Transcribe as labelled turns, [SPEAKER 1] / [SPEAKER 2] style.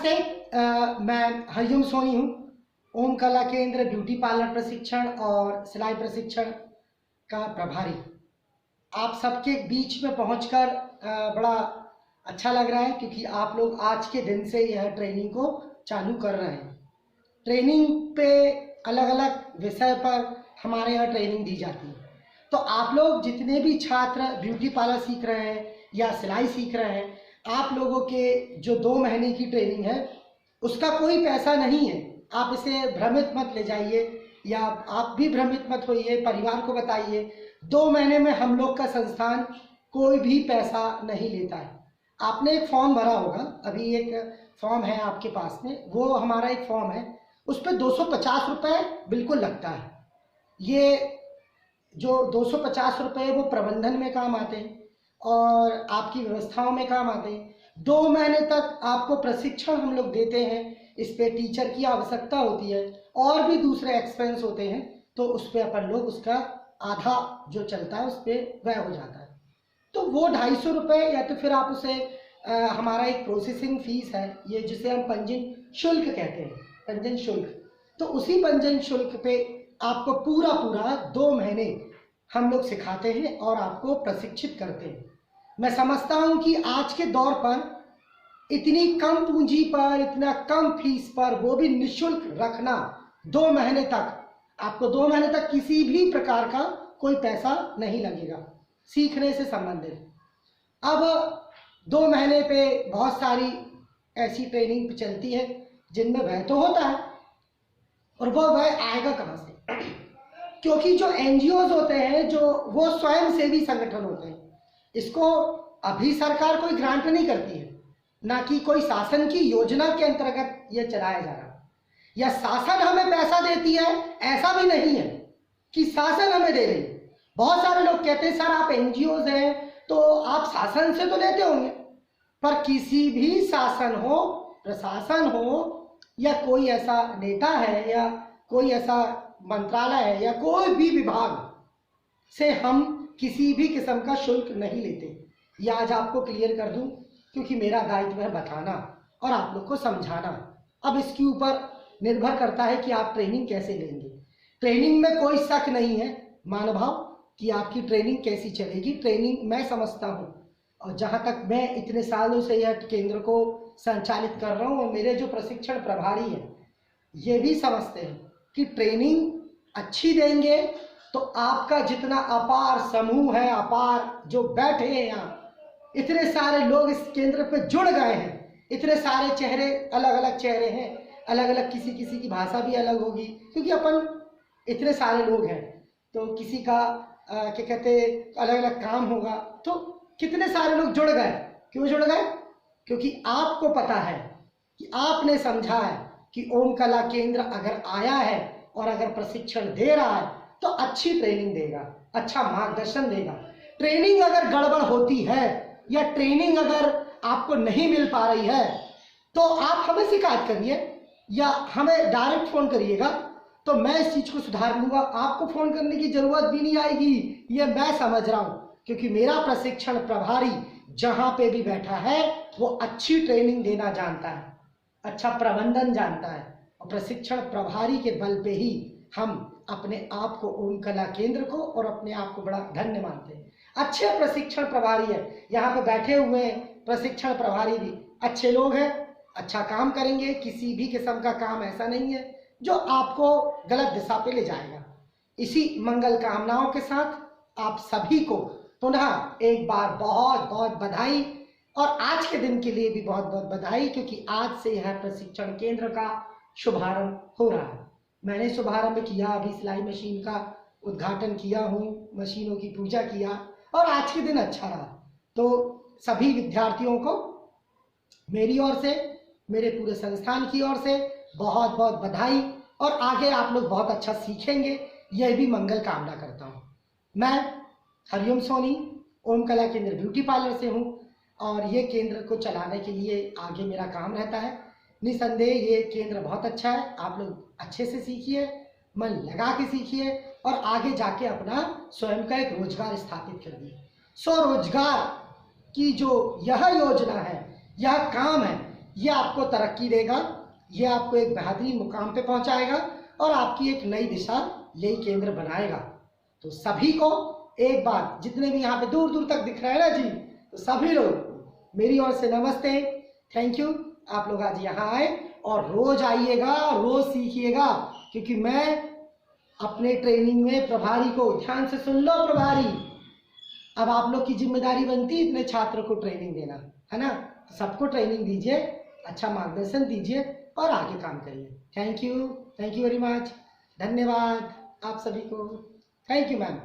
[SPEAKER 1] नमस्ते, मैं हरिओम सोनी हूँ। ओम कला केंद्र ब्यूटी पार्लर प्रशिक्षण और सिलाई प्रशिक्षण का प्रभारी। आप सबके बीच में पहुंचकर बड़ा अच्छा लग रहा है, क्योंकि आप लोग आज के दिन से यह ट्रेनिंग को चालू कर रहे हैं। ट्रेनिंग पे अलग अलग विषय पर हमारे यहाँ ट्रेनिंग दी जाती है। तो आप लोग जितने भी छात्र ब्यूटी पार्लर सीख रहे हैं या सिलाई सीख रहे हैं, आप लोगों के जो 2 महीने की ट्रेनिंग है उसका कोई पैसा नहीं है। आप इसे भ्रमित मत ले जाइए, या आप भी भ्रमित मत होइए, परिवार को बताइए। 2 महीने में हम लोग का संस्थान कोई भी पैसा नहीं लेता है। आपने एक फॉर्म भरा होगा, अभी एक फॉर्म है आपके पास में, वो हमारा एक फॉर्म है, उस पर 250 रुपये बिल्कुल लगता है। ये जो 250 रुपये वो प्रबंधन में काम आते हैं और आपकी व्यवस्थाओं में काम आते हैं। 2 महीने तक आपको प्रशिक्षण हम लोग देते हैं। इस पे टीचर की आवश्यकता होती है और भी दूसरे एक्सपेंस होते हैं, तो उस पर अपन लोग उसका आधा जो चलता है उस पर व्यय हो जाता है। तो वो 250 रुपये, या तो फिर आप उसे हमारा एक प्रोसेसिंग फीस है, ये जिसे हम पंजीयन शुल्क कहते हैं, पंजीयन शुल्क। तो उसी पंजीयन शुल्क पे आपको पूरा 2 महीने हम लोग सिखाते हैं और आपको प्रशिक्षित करते हैं। मैं समझता हूं कि आज के दौर पर इतनी कम पूंजी पर, इतना कम फीस पर, वो भी निःशुल्क रखना 2 महीने तक, आपको 2 महीने तक किसी भी प्रकार का कोई पैसा नहीं लगेगा सीखने से संबंधित। अब 2 महीने पे बहुत सारी ऐसी ट्रेनिंग चलती है जिनमें व्यय तो होता है, और वो व्यय आएगा कहाँ से? क्योंकि जो एनजीओज होते हैं, जो वो स्वयं सेवी संगठन होते हैं, इसको अभी सरकार कोई ग्रांट नहीं करती है, ना कि कोई शासन की योजना के अंतर्गत ये चलाया जा रहा है, या शासन हमें पैसा देती है, ऐसा भी नहीं है कि शासन हमें दे रही है। बहुत सारे लोग कहते हैं सर आप एनजीओज हैं तो आप शासन से तो लेते होंगे, पर किसी भी शासन हो, प्रशासन हो, या कोई ऐसा नेता है, या कोई ऐसा मंत्रालय है, या कोई भी विभाग से हम किसी भी किस्म का शुल्क नहीं लेते। ये आज आपको क्लियर कर दूं, क्योंकि मेरा दायित्व है बताना और आप लोग को समझाना। अब इसके ऊपर निर्भर करता है कि आप ट्रेनिंग कैसे लेंगे। ट्रेनिंग में कोई शक नहीं है मानभाव कि आपकी ट्रेनिंग कैसी चलेगी। ट्रेनिंग मैं समझता हूँ, और जहाँ तक मैं इतने सालों से यह केंद्र को संचालित कर रहा हूँ, और मेरे जो प्रशिक्षण प्रभारी हैं ये भी समझते हैं कि ट्रेनिंग अच्छी देंगे तो आपका जितना अपार समूह है, अपार जो बैठे हैं यहाँ, इतने सारे लोग इस केंद्र पे जुड़ गए हैं, इतने सारे चेहरे, अलग अलग चेहरे हैं, अलग अलग, किसी किसी की भाषा भी अलग होगी, क्योंकि अपन इतने सारे लोग हैं, तो किसी का क्या कहते अलग अलग काम होगा। तो कितने सारे लोग जुड़ गए। क्यों जुड़ गए? क्योंकि आपको पता है कि आपने समझा है कि ओम कला केंद्र अगर आया है और अगर प्रशिक्षण दे रहा है तो अच्छी ट्रेनिंग देगा, अच्छा मार्गदर्शन देगा। ट्रेनिंग अगर गड़बड़ होती है या ट्रेनिंग अगर आपको नहीं मिल पा रही है तो आप हमें शिकायत करिए या हमें डायरेक्ट फोन करिएगा, तो मैं इस चीज को सुधार लूंगा। आपको फोन करने की जरूरत भी नहीं आएगी, ये मैं समझ रहा हूं, क्योंकि मेरा प्रशिक्षण प्रभारी जहां पे भी बैठा है वो अच्छी ट्रेनिंग देना जानता है, अच्छा प्रबंधन जानता है, और प्रशिक्षण प्रभारी के बल पे ही हम अपने आप को, ओम कला केंद्र को और अपने आप को बड़ा धन्य मानते हैं। अच्छे प्रशिक्षण प्रभारी है, यहाँ पे बैठे हुए प्रशिक्षण प्रभारी भी अच्छे लोग हैं, अच्छा काम करेंगे। किसी भी किस्म का काम ऐसा नहीं है जो आपको गलत दिशा पे ले जाएगा। इसी मंगल कामनाओं के साथ आप सभी को पुनः एक बार बहुत बहुत बधाई, और आज के दिन के लिए भी बहुत बहुत बधाई, क्योंकि आज से यह प्रशिक्षण केंद्र का शुभारंभ हो रहा है। मैंने शुभारंभ किया, अभी सिलाई मशीन का उद्घाटन किया हूँ, मशीनों की पूजा किया, और आज के दिन अच्छा रहा। तो सभी विद्यार्थियों को मेरी ओर से, मेरे पूरे संस्थान की ओर से बहुत बहुत बधाई, और आगे आप लोग बहुत अच्छा सीखेंगे, यह भी मंगल कामना करता हूँ। मैं हरिओम सोनी ओम कला केंद्र ब्यूटी पार्लर से हूँ, और ये केंद्र को चलाने के लिए आगे मेरा काम रहता है। निसंदेह ये केंद्र बहुत अच्छा है, आप लोग अच्छे से सीखिए, मन लगा के सीखिए, और आगे जाके अपना स्वयं का एक रोजगार स्थापित कर दिए। स्वरोजगार की जो यह योजना है, यह काम है, ये आपको तरक्की देगा, ये आपको एक बेहतरीन मुकाम पे पहुंचाएगा और आपकी एक नई दिशा यही केंद्र बनाएगा। तो सभी को एक बार, जितने भी यहाँ पे दूर दूर तक दिख रहे हैं ना जी, तो सभी लोग मेरी ओर से नमस्ते, थैंक यू। आप लोग आज यहाँ आए और रोज आइएगा, रोज सीखिएगा, क्योंकि मैं अपने ट्रेनिंग में प्रभारी को, ध्यान से सुन लो प्रभारी, अब आप लोग की जिम्मेदारी बनती है इतने छात्रों को ट्रेनिंग देना, है ना। सबको ट्रेनिंग दीजिए, अच्छा मार्गदर्शन दीजिए और आगे काम करिए। थैंक यू वेरी मच, धन्यवाद आप सभी को। Thank you ma'am.